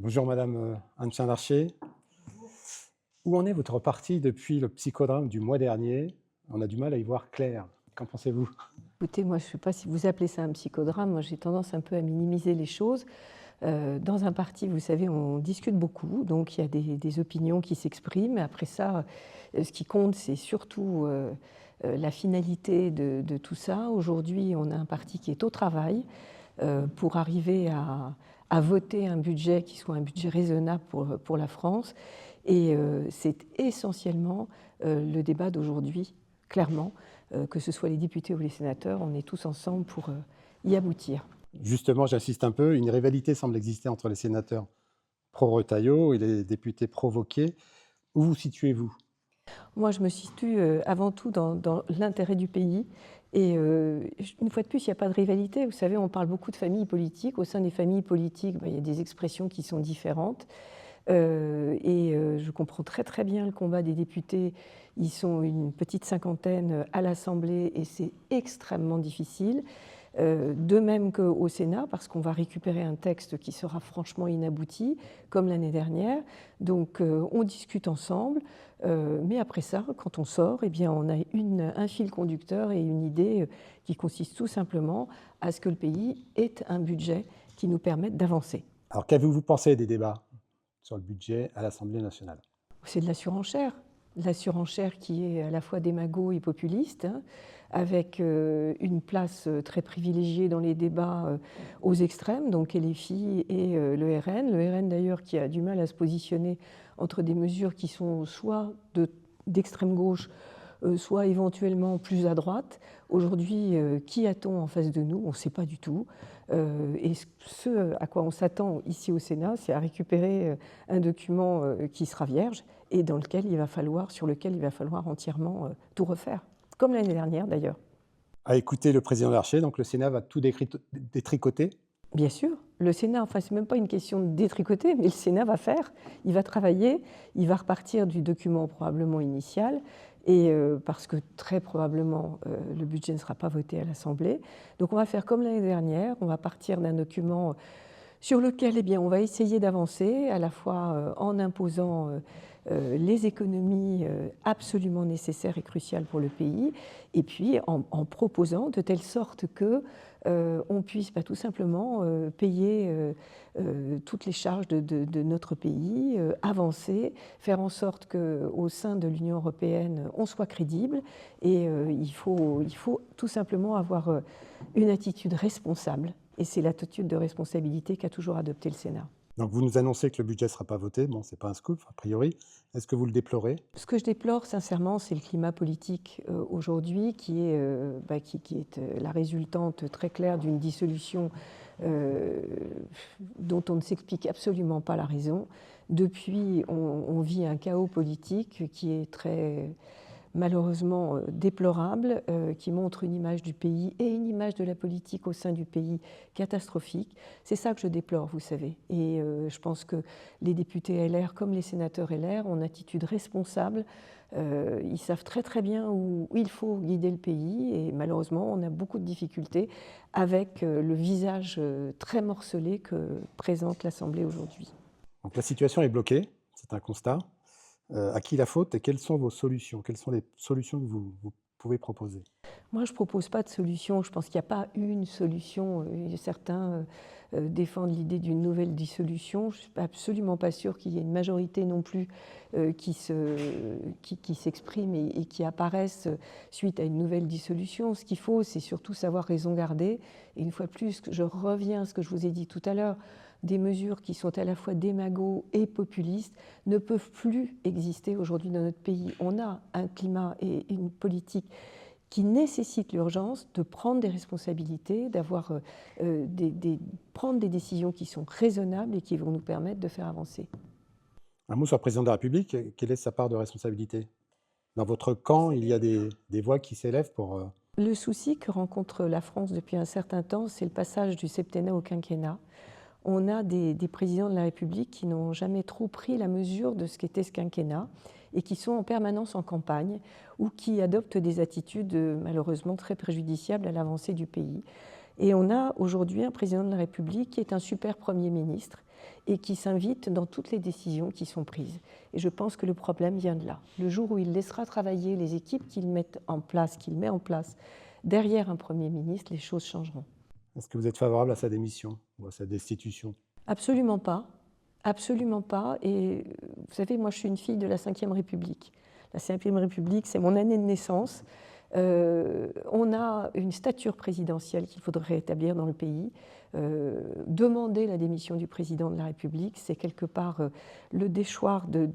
Bonjour Madame Anne Chain-Larché. Où en est votre parti depuis le psychodrame du mois dernier? On a du mal à y voir clair. Qu'en pensez-vous? Écoutez, moi, je ne sais pas si vous appelez ça un psychodrame. Moi, j'ai tendance un peu à minimiser les choses. Dans un parti, vous savez, on discute beaucoup, donc il y a des opinions qui s'expriment. Après ça, ce qui compte, c'est surtout la finalité de tout ça. Aujourd'hui, on a un parti qui est au travail pour arriver à voter un budget qui soit un budget raisonnable pour la France. Et c'est essentiellement le débat d'aujourd'hui, clairement, que ce soit les députés ou les sénateurs, on est tous ensemble pour y aboutir. Justement, j'insiste un peu, une rivalité semble exister entre les sénateurs pro-Retailleau et les députés pro-Wauquiez. Où vous situez-vous? Moi, je me situe avant tout dans l'intérêt du pays. Et une fois de plus, il n'y a pas de rivalité. Vous savez, on parle beaucoup de familles politiques. Au sein des familles politiques, il y a des expressions qui sont différentes. Je comprends très très bien le combat des députés. Ils sont une petite cinquantaine à l'Assemblée et c'est extrêmement difficile. De même qu'au Sénat, parce qu'on va récupérer un texte qui sera franchement inabouti, comme l'année dernière. Donc on discute ensemble, mais après ça, quand on sort, eh bien, on a un fil conducteur et une idée qui consiste tout simplement à ce que le pays ait un budget qui nous permette d'avancer. Alors, qu'avez-vous pensé des débats sur le budget à l'Assemblée nationale? C'est de la surenchère qui est à la fois démago et populiste, hein, avec une place très privilégiée dans les débats aux extrêmes, donc LFI et le RN. Le RN d'ailleurs qui a du mal à se positionner entre des mesures qui sont soit d'extrême gauche, soit éventuellement plus à droite. Aujourd'hui, qui a-t-on en face de nous? On ne sait pas du tout. Et ce à quoi on s'attend ici au Sénat, c'est à récupérer un document qui sera vierge et sur lequel il va falloir entièrement tout refaire, comme l'année dernière d'ailleurs. À écouter le président Larcher, donc le Sénat va tout détricoter. Bien sûr, le Sénat, enfin, c'est même pas une question de détricoter, mais le Sénat va faire, il va travailler, il va repartir du document probablement initial, et parce que très probablement le budget ne sera pas voté à l'Assemblée. Donc on va faire comme l'année dernière, on va partir d'un document sur lequel eh bien, on va essayer d'avancer, à la fois en imposant les économies absolument nécessaires et cruciales pour le pays, et puis en proposant de telle sorte que on puisse tout simplement payer toutes les charges de notre pays, avancer, faire en sorte qu'au sein de l'Union européenne, on soit crédible. Et il faut tout simplement avoir une attitude responsable. Et c'est l'attitude de responsabilité qu'a toujours adopté le Sénat. Donc vous nous annoncez que le budget ne sera pas voté. Bon, ce n'est pas un scoop, a priori. Est-ce que vous le déplorez? Ce que je déplore sincèrement, c'est le climat politique aujourd'hui qui est la résultante très claire d'une dissolution dont on ne s'explique absolument pas la raison. Depuis, on vit un chaos politique qui est très malheureusement déplorable, qui montre une image du pays et une image de la politique au sein du pays catastrophique. C'est ça que je déplore, vous savez. Et je pense que les députés LR comme les sénateurs LR ont une attitude responsable. Ils savent très très bien où il faut guider le pays et malheureusement on a beaucoup de difficultés avec le visage très morcelé que présente l'Assemblée aujourd'hui. Donc la situation est bloquée, c'est un constat. À qui la faute et quelles sont vos solutions? Quelles sont les solutions que vous pouvez proposer? Moi, je ne propose pas de solution. Je pense qu'il n'y a pas une solution. Certains défendent l'idée d'une nouvelle dissolution. Je ne suis absolument pas sûre qu'il y ait une majorité non plus qui s'exprime et qui apparaisse suite à une nouvelle dissolution. Ce qu'il faut, c'est surtout savoir raison garder. Et une fois de plus, je reviens à ce que je vous ai dit tout à l'heure. Des mesures qui sont à la fois démago et populistes ne peuvent plus exister aujourd'hui dans notre pays. On a un climat et une politique qui nécessite l'urgence de prendre des responsabilités, prendre des décisions qui sont raisonnables et qui vont nous permettre de faire avancer. Un mot sur le président de la République, quelle est sa part de responsabilité? Dans votre camp, il y a des voix qui s'élèvent pour, Le souci que rencontre la France depuis un certain temps, c'est le passage du septennat au quinquennat. On a des présidents de la République qui n'ont jamais trop pris la mesure de ce qu'était ce quinquennat et qui sont en permanence en campagne ou qui adoptent des attitudes malheureusement très préjudiciables à l'avancée du pays. Et on a aujourd'hui un président de la République qui est un super Premier ministre et qui s'invite dans toutes les décisions qui sont prises. Et je pense que le problème vient de là. Le jour où il laissera travailler les équipes qu'il met en place derrière un Premier ministre, les choses changeront. Est-ce que vous êtes favorable à sa démission ou à sa destitution? Absolument pas. Absolument pas. Et vous savez, moi, je suis une fille de la Ve République. La Ve République, c'est mon année de naissance. On a une stature présidentielle qu'il faudrait établir dans le pays. Demander la démission du président de la République, c'est quelque part le déchoir de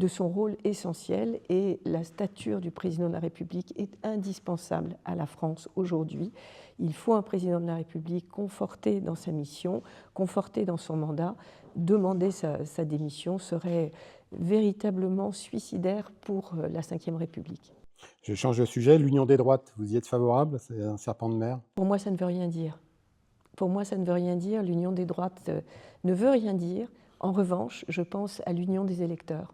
son rôle essentiel. Et la stature du président de la République est indispensable à la France aujourd'hui. Il faut un président de la République conforté dans sa mission, conforté dans son mandat. Demander sa démission serait véritablement suicidaire pour la Ve République. Je change de sujet. L'union des droites, vous y êtes favorable? C'est un serpent de mer? Pour moi, ça ne veut rien dire. Pour moi, ça ne veut rien dire. L'union des droites ne veut rien dire. En revanche, je pense à l'union des électeurs.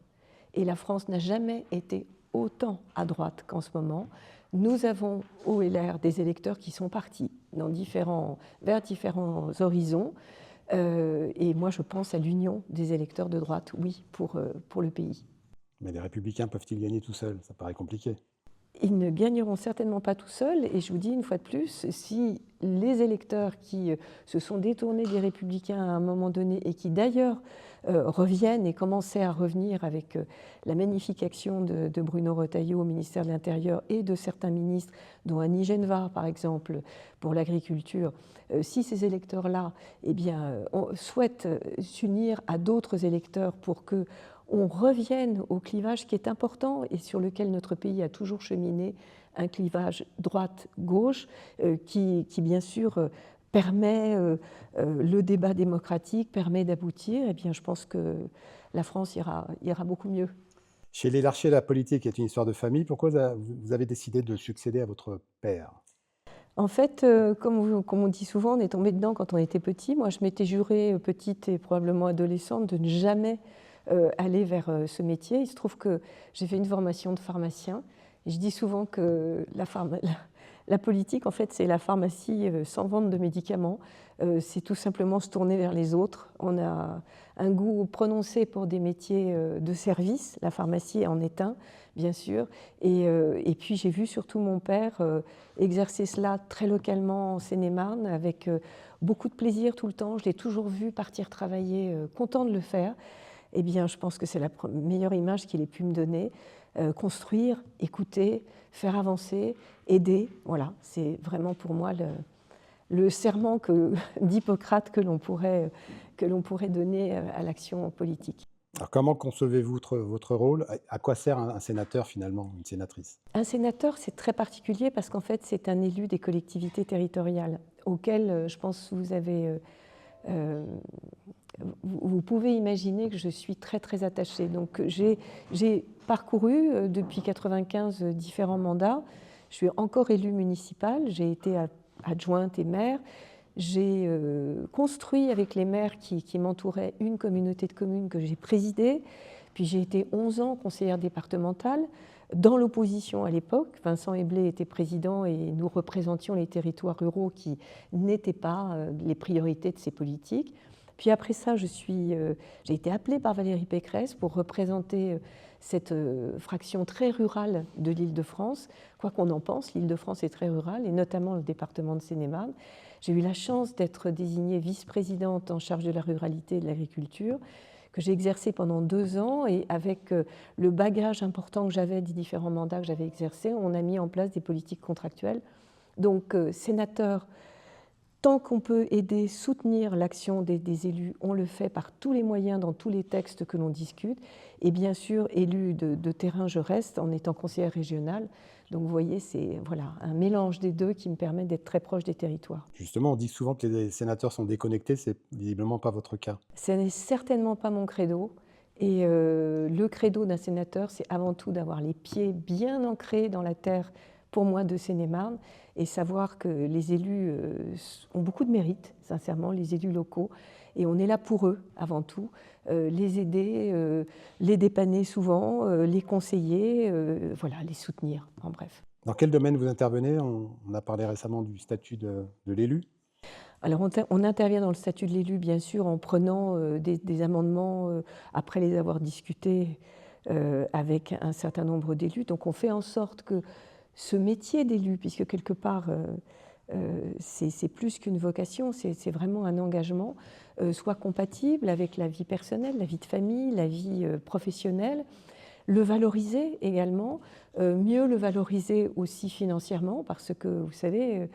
Et la France n'a jamais été autant à droite qu'en ce moment. Nous avons au LR des électeurs qui sont partis vers différents horizons. Et moi, je pense à l'union des électeurs de droite, oui, pour le pays. Mais les Républicains peuvent-ils gagner tout seuls? Ça paraît compliqué. Ils ne gagneront certainement pas tout seuls. Et je vous dis une fois de plus, si les électeurs qui se sont détournés des Républicains à un moment donné et qui d'ailleurs reviennent et commençaient à revenir avec la magnifique action de Bruno Retailleau au ministère de l'Intérieur et de certains ministres, dont Annie Genevard par exemple, pour l'agriculture, si ces électeurs-là souhaitent s'unir à d'autres électeurs pour que on revienne au clivage qui est important et sur lequel notre pays a toujours cheminé, un clivage droite-gauche qui bien sûr permet le débat démocratique, permet d'aboutir, eh bien je pense que la France ira beaucoup mieux. Chez les Larcher, la politique est une histoire de famille. Pourquoi vous avez décidé de succéder à votre père? En fait, comme on dit souvent, on est tombé dedans quand on était petit. Moi, je m'étais jurée, petite et probablement adolescente, de ne jamais aller vers ce métier. Il se trouve que j'ai fait une formation de pharmacien. Et je dis souvent que la politique, en fait, c'est la pharmacie sans vente de médicaments. C'est tout simplement se tourner vers les autres. On a un goût prononcé pour des métiers de service. La pharmacie en est un, bien sûr. Et puis j'ai vu surtout mon père exercer cela très localement en Seine-et-Marne, avec beaucoup de plaisir tout le temps. Je l'ai toujours vu partir travailler, content de le faire. Eh bien, je pense que c'est la meilleure image qu'il ait pu me donner. Construire, écouter, faire avancer, aider. Voilà, c'est vraiment pour moi le serment d'Hippocrate que l'on pourrait donner à l'action politique. Alors, comment concevez-vous votre rôle? À quoi sert un sénateur finalement, une sénatrice? Un sénateur, c'est très particulier parce qu'en fait, c'est un élu des collectivités territoriales auxquelles, je pense, vous pouvez imaginer que je suis très très attachée. Donc j'ai parcouru depuis 1995 différents mandats. Je suis encore élue municipale, j'ai été adjointe et maire. J'ai construit avec les maires qui m'entouraient une communauté de communes que j'ai présidée. Puis j'ai été 11 ans conseillère départementale dans l'opposition à l'époque. Vincent Eblé était président et nous représentions les territoires ruraux qui n'étaient pas les priorités de ces politiques. Puis après ça, j'ai été appelée par Valérie Pécresse pour représenter cette fraction très rurale de l'Île-de-France. Quoi qu'on en pense, l'Île-de-France est très rurale, et notamment le département de Seine-et-Marne. J'ai eu la chance d'être désignée vice-présidente en charge de la ruralité et de l'agriculture, que j'ai exercé pendant 2 ans, et avec le bagage important que j'avais des différents mandats que j'avais exercés, on a mis en place des politiques contractuelles. Donc, sénateur, tant qu'on peut aider, soutenir l'action des élus, on le fait par tous les moyens, dans tous les textes que l'on discute. Et bien sûr, élu de terrain, je reste en étant conseillère régionale. Donc vous voyez, c'est un mélange des deux qui me permet d'être très proche des territoires. Justement, on dit souvent que les sénateurs sont déconnectés, c'est visiblement pas votre cas. Ce n'est certainement pas mon credo. Et le credo d'un sénateur, c'est avant tout d'avoir les pieds bien ancrés dans la terre, pour moi, de Seine-et-Marne, et savoir que les élus ont beaucoup de mérite, sincèrement, les élus locaux, et on est là pour eux, avant tout, les aider, les dépanner souvent, les conseiller, les soutenir, en bref. Dans quel domaine vous intervenez? On a parlé récemment du statut de l'élu. Alors on intervient dans le statut de l'élu, bien sûr, en prenant des amendements après les avoir discutés avec un certain nombre d'élus. Donc on fait en sorte que ce métier d'élu, puisque quelque part c'est plus qu'une vocation, c'est vraiment un engagement, soit compatible avec la vie personnelle, la vie de famille, la vie professionnelle, le valoriser également, mieux le valoriser aussi financièrement, parce que vous savez,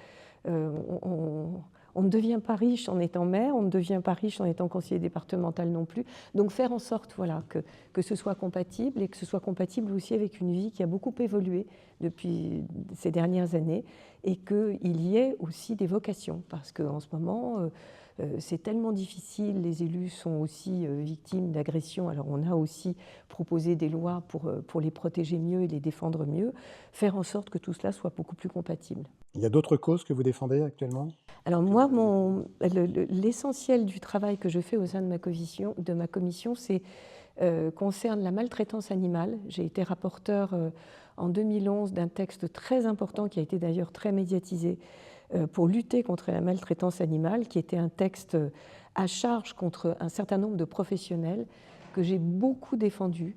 on ne devient pas riche en étant maire, on ne devient pas riche en étant conseiller départemental non plus. Donc faire en sorte voilà, que ce soit compatible et que ce soit compatible aussi avec une vie qui a beaucoup évolué depuis ces dernières années et qu'il y ait aussi des vocations. Parce qu'en ce moment, c'est tellement difficile, les élus sont aussi victimes d'agressions. Alors on a aussi proposé des lois pour les protéger mieux et les défendre mieux, faire en sorte que tout cela soit beaucoup plus compatible. Il y a d'autres causes que vous défendez actuellement? Alors moi, l'essentiel du travail que je fais au sein de ma commission, concerne la maltraitance animale. J'ai été rapporteure en 2011 d'un texte très important qui a été d'ailleurs très médiatisé pour lutter contre la maltraitance animale, qui était un texte à charge contre un certain nombre de professionnels que j'ai beaucoup défendu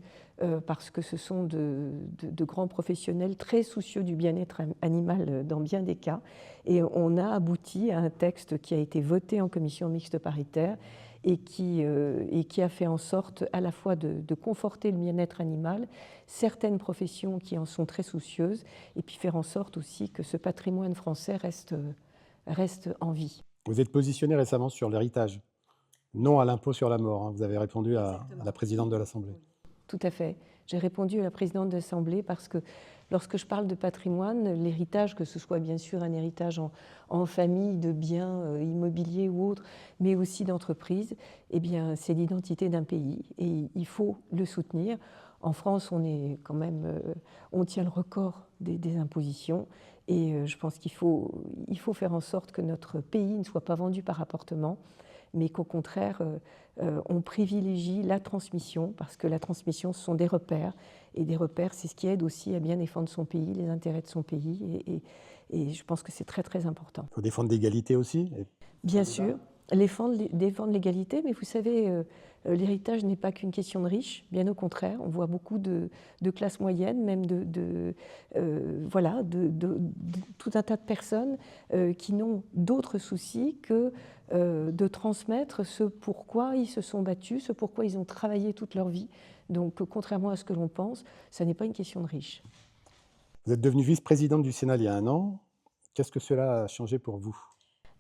parce que ce sont de grands professionnels très soucieux du bien-être animal dans bien des cas. Et on a abouti à un texte qui a été voté en commission mixte paritaire et qui a fait en sorte à la fois de conforter le bien-être animal, certaines professions qui en sont très soucieuses, et puis faire en sorte aussi que ce patrimoine français reste en vie. Vous êtes positionné récemment sur l'héritage, non à l'impôt sur la mort. Hein. Vous avez répondu à la présidente de l'Assemblée. Tout à fait. J'ai répondu à la présidente de l'Assemblée parce que lorsque je parle de patrimoine, l'héritage, que ce soit bien sûr un héritage en famille, de biens immobiliers ou autres, mais aussi d'entreprises, eh bien, c'est l'identité d'un pays et il faut le soutenir. En France, on est quand même, on tient le record des impositions et je pense qu'il faut faire en sorte que notre pays ne soit pas vendu par apportement, mais qu'au contraire, on privilégie la transmission, parce que la transmission, ce sont des repères, et des repères, c'est ce qui aide aussi à bien défendre son pays, les intérêts de son pays, et je pense que c'est très très important. Il faut défendre l'égalité aussi. Bien sûr, défendre l'égalité, mais vous savez, l'héritage n'est pas qu'une question de riches, bien au contraire, on voit beaucoup de classes moyennes, même voilà, tout un tas de personnes qui n'ont d'autres soucis que de transmettre ce pourquoi ils se sont battus, ce pourquoi ils ont travaillé toute leur vie. Donc, contrairement à ce que l'on pense, ce n'est pas une question de riches. Vous êtes devenue vice-présidente du Sénat il y a 1 an. Qu'est-ce que cela a changé pour vous?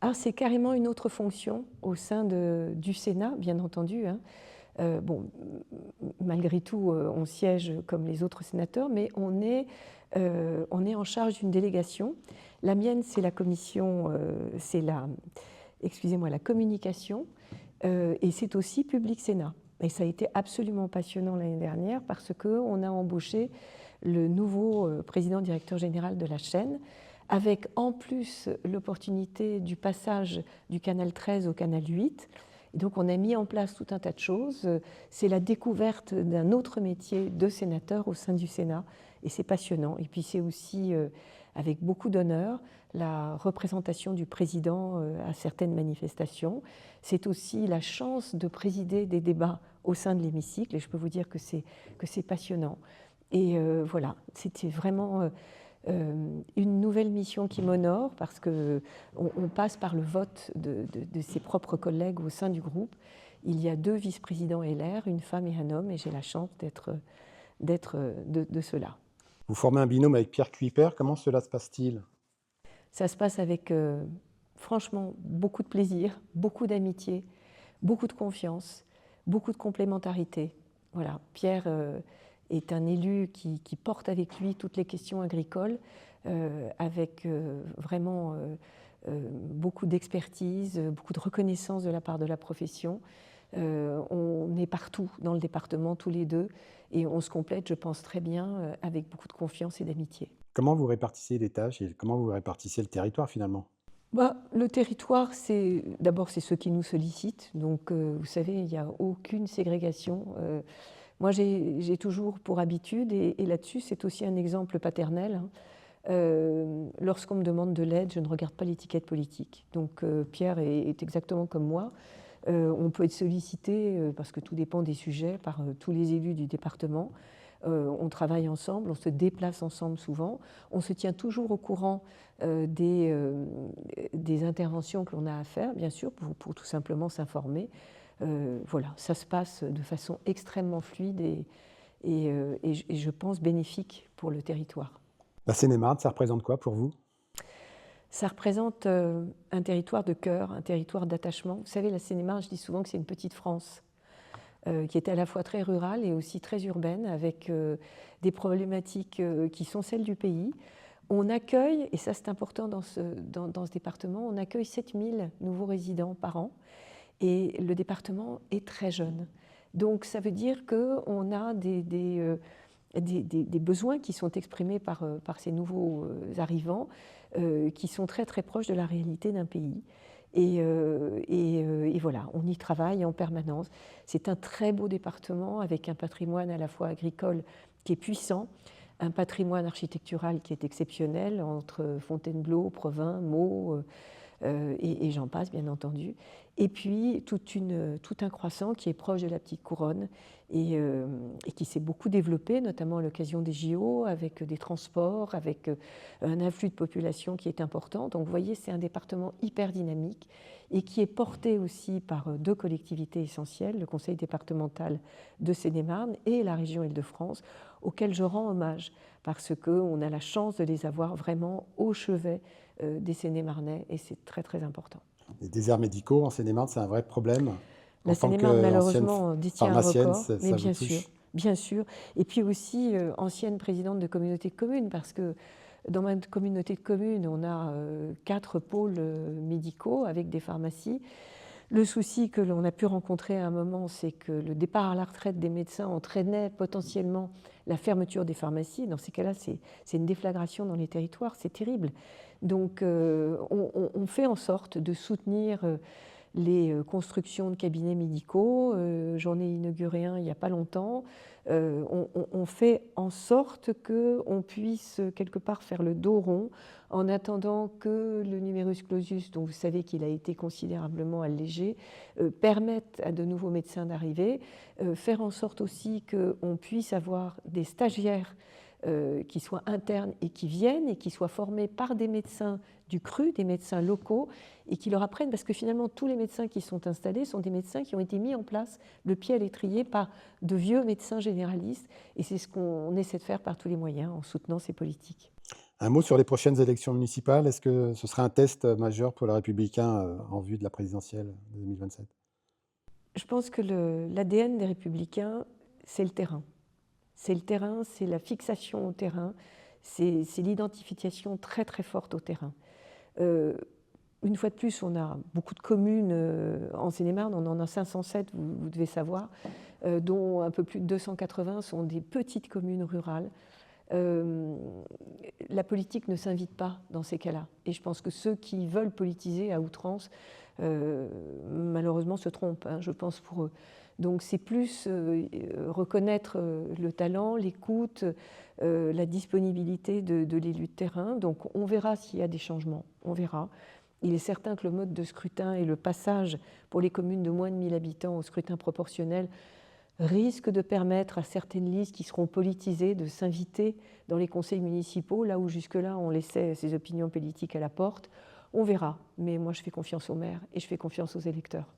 Alors, c'est carrément une autre fonction au sein du Sénat, bien entendu. Hein. Bon, malgré tout, on siège comme les autres sénateurs, mais on est en charge d'une délégation. La mienne, c'est la commission, la communication, et c'est aussi Public Sénat. Et ça a été absolument passionnant l'année dernière parce qu'on a embauché le nouveau président directeur général de la chaîne, avec en plus l'opportunité du passage du canal 13 au canal 8. Et donc on a mis en place tout un tas de choses. C'est la découverte d'un autre métier de sénateur au sein du Sénat, et c'est passionnant. Et puis c'est aussi, avec beaucoup d'honneur, la représentation du président à certaines manifestations. C'est aussi la chance de présider des débats au sein de l'hémicycle, et je peux vous dire que c'est passionnant. Et voilà, c'était vraiment une nouvelle mission qui m'honore parce qu'on passe par le vote de ses propres collègues au sein du groupe. Il y a 2 vice-présidents LR, une femme et un homme, et j'ai la chance d'être de cela. Vous formez un binôme avec Pierre Cuypers. Comment cela se passe-t-il? Ça se passe avec, franchement, beaucoup de plaisir, beaucoup d'amitié, beaucoup de confiance, beaucoup de complémentarité. Voilà, Pierre est un élu qui porte avec lui toutes les questions agricoles, avec vraiment beaucoup d'expertise, beaucoup de reconnaissance de la part de la profession. On est partout dans le département, tous les deux, et on se complète, je pense, très bien, avec beaucoup de confiance et d'amitié. Comment vous répartissez les tâches et comment vous répartissez le territoire finalement? Le territoire, d'abord, c'est ceux qui nous sollicitent. Donc, vous savez, il n'y a aucune ségrégation. Moi, j'ai toujours pour habitude, et là-dessus, c'est aussi un exemple paternel, hein, Lorsqu'on me demande de l'aide, je ne regarde pas l'étiquette politique. Donc Pierre est exactement comme moi. On peut être sollicité, parce que tout dépend des sujets, par tous les élus du département. On travaille ensemble, on se déplace ensemble souvent. On se tient toujours au courant des interventions que l'on a à faire, bien sûr, pour tout simplement s'informer. Voilà, ça se passe de façon extrêmement fluide et je pense bénéfique pour le territoire. La Seine-et-Marne, ça représente quoi pour vous? Ça représente un territoire de cœur, un territoire d'attachement. Vous savez, la Seine-et-Marne, je dis souvent que c'est une petite France qui est à la fois très rurale et aussi très urbaine, avec des problématiques qui sont celles du pays. On accueille, et ça c'est important dans ce département, on accueille 7000 nouveaux résidents par an, et le département est très jeune. Donc ça veut dire qu'on a des besoins qui sont exprimés par ces nouveaux arrivants, qui sont très très proches de la réalité d'un pays. Et voilà, on y travaille en permanence. C'est un très beau département avec un patrimoine à la fois agricole qui est puissant, un patrimoine architectural qui est exceptionnel entre Fontainebleau, Provins, Meaux, et j'en passe bien entendu. Et puis tout un croissant qui est proche de la petite couronne et qui s'est beaucoup développé, notamment à l'occasion des JO, avec des transports, avec un afflux de population qui est important. Donc vous voyez, c'est un département hyper dynamique et qui est porté aussi par deux collectivités essentielles, le conseil départemental de Seine-et-Marne et la région Île-de-France, auxquelles je rends hommage parce qu'on a la chance de les avoir vraiment au chevet des Seine-et-Marnais et c'est très très important. Les déserts médicaux en Seine-et-Marne, c'est un vrai problème. La Seine-et-Marne, malheureusement, détient un record, mais bien sûr, bien sûr. Et puis aussi, ancienne présidente de communauté de communes, parce que dans ma communauté de communes, on a 4 pôles médicaux avec des pharmacies. Le souci que l'on a pu rencontrer à un moment, c'est que le départ à la retraite des médecins entraînait potentiellement la fermeture des pharmacies. Dans ces cas-là, c'est une déflagration dans les territoires, c'est terrible. Donc on fait en sorte de soutenir les constructions de cabinets médicaux. J'en ai inauguré un il n'y a pas longtemps. On fait en sorte qu'on puisse quelque part faire le dos rond en attendant que le numerus clausus, dont vous savez qu'il a été considérablement allégé, permette à de nouveaux médecins d'arriver, faire en sorte aussi qu'on puisse avoir des stagiaires qui soient internes et qui viennent et qui soient formés par des médecins du CRU, des médecins locaux, et qui leur apprennent, parce que finalement tous les médecins qui sont installés sont des médecins qui ont été mis en place le pied à l'étrier par de vieux médecins généralistes, et c'est ce qu'on essaie de faire par tous les moyens en soutenant ces politiques. Un mot sur les prochaines élections municipales. Est-ce que ce sera un test majeur pour les Républicains en vue de la présidentielle de 2027? Je pense que l'ADN des Républicains, c'est le terrain. C'est le terrain, c'est la fixation au terrain, c'est l'identification très très forte au terrain. Une fois de plus, on a beaucoup de communes en Seine-et-Marne, on en a 507, vous devez savoir, dont un peu plus de 280 sont des petites communes rurales. La politique ne s'invite pas dans ces cas-là. Et je pense que ceux qui veulent politiser à outrance, malheureusement, se trompent, je pense, pour eux. Donc c'est plus reconnaître le talent, l'écoute, la disponibilité de l'élu de terrain. Donc on verra s'il y a des changements, on verra. Il est certain que le mode de scrutin et le passage pour les communes de moins de 1000 habitants au scrutin proportionnel risque de permettre à certaines listes qui seront politisées de s'inviter dans les conseils municipaux, là où jusque-là on laissait ses opinions politiques à la porte. On verra, mais moi je fais confiance aux maires et je fais confiance aux électeurs.